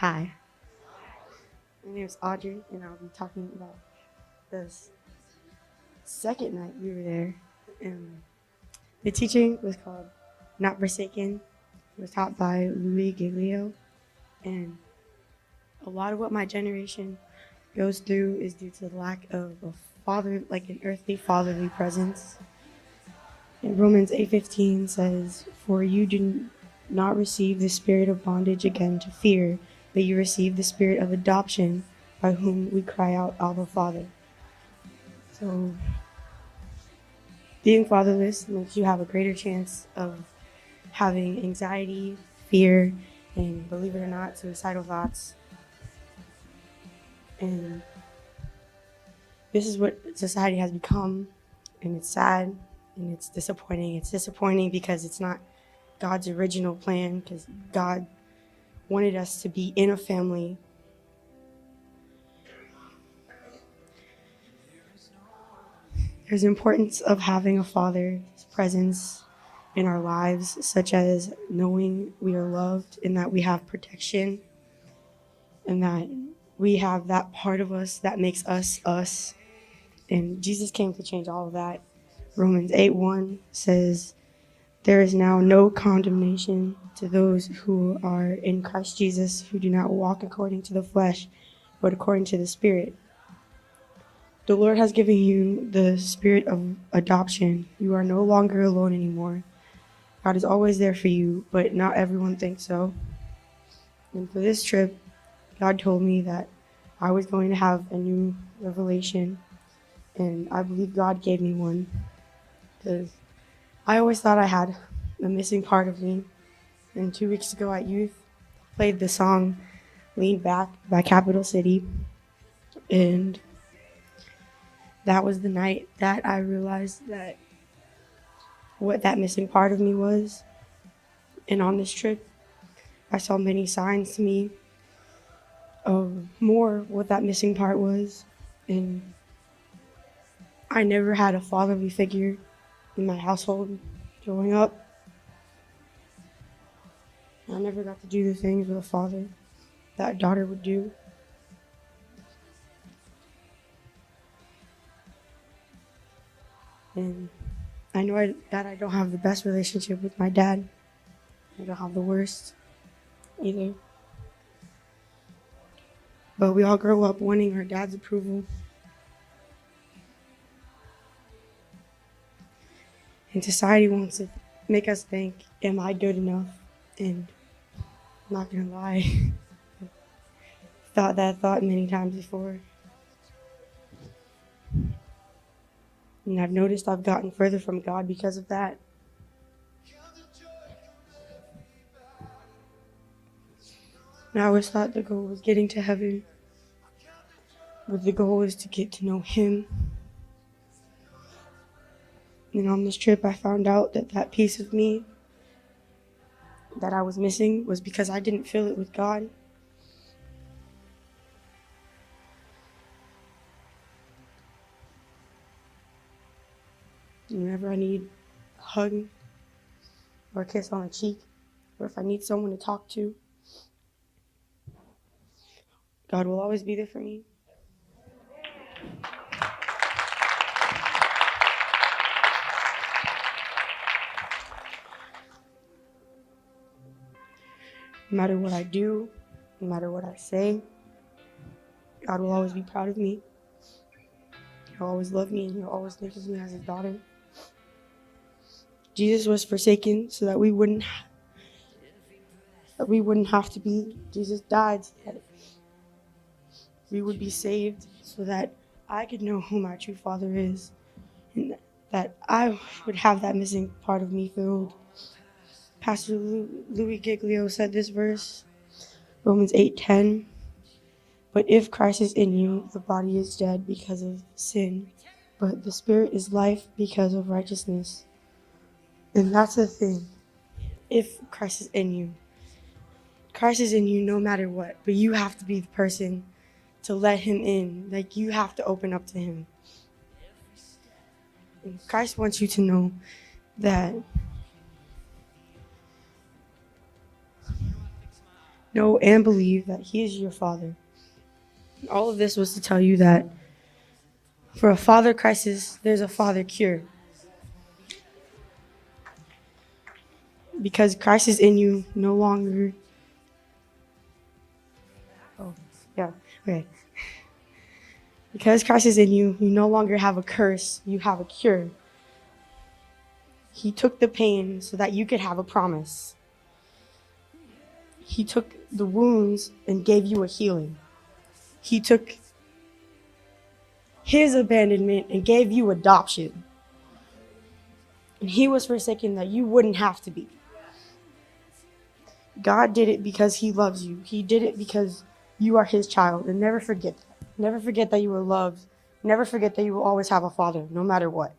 Hi, my name is Audrey, and I'll be talking about this second night we were there. Um, the teaching was called Not Forsaken. It was taught by Louis Giglio, and a lot of what my generation goes through is due to the lack of a father, like an earthly fatherly presence. And Romans 8:15 says, "For you do not receive the spirit of bondage again to fear, but you receive the spirit of adoption, by whom we cry out, Abba, Father." So being fatherless makes you have a greater chance of having anxiety, fear, and, believe it or not, suicidal thoughts. And this is what society has become, and it's sad and it's disappointing. It's disappointing because it's not God's original plan, because God wanted us to be in a family. There's importance of having a father's presence in our lives, such as knowing we are loved and that we have protection and that we have that part of us that makes us us. And Jesus came to change all of that. Romans 8:1 says, "There is now no condemnation to those who are in Christ Jesus, who do not walk according to the flesh, but according to the Spirit." The Lord has given you the spirit of adoption. You are no longer alone anymore. God is always there for you, but not everyone thinks so. And for this trip, God told me that I was going to have a new revelation, and I believe God gave me one, because I always thought I had a missing part of me. And 2 weeks ago at youth, I played the song "Lean Back" by Capital City, and that was the night that I realized that what that missing part of me was. And on this trip, I saw many signs to me of more what that missing part was. And I never had a fatherly figure in my household growing up. I never got to do the things with a father that a daughter would do. And I know that I don't have the best relationship with my dad. I don't have the worst either. But we all grow up wanting our dad's approval. And society wants to make us think, am I good enough? And I'm not gonna lie, thought that thought many times before. And I've noticed I've gotten further from God because of that. And I always thought the goal was getting to heaven, but the goal is to get to know Him. And on this trip, I found out that that piece of me that I was missing was because I didn't feel it with God. Whenever I need a hug or a kiss on the cheek, or if I need someone to talk to, God will always be there for me. No matter what I do, no matter what I say, God will always be proud of me. He'll always love me, and He'll always think of me as His daughter. Jesus was forsaken so that we wouldn't have to be. Jesus died so that we would be saved, so that I could know who my true Father is, and that I would have that missing part of me filled. Pastor Louis Giglio said this verse, Romans 8:10. "But if Christ is in you, the body is dead because of sin, but the spirit is life because of righteousness." And that's the thing. If Christ is in you, Christ is in you no matter what, but you have to be the person to let Him in. Like, you have to open up to Him. And Christ wants you to know that Know and believe that he is your father. All of this was to tell you that for a father crisis, there's a father cure. Because Christ is in you, no longer. Oh, yeah, okay. Because Christ is in you, you no longer have a curse, you have a cure. He took the pain so that you could have a promise. He took the wounds and gave you a healing. He took his abandonment and gave you adoption. And he was forsaken that you wouldn't have to be. God did it because he loves you. He did it because you are his child. And never forget that. Never forget that you were loved. Never forget that you will always have a father, no matter what.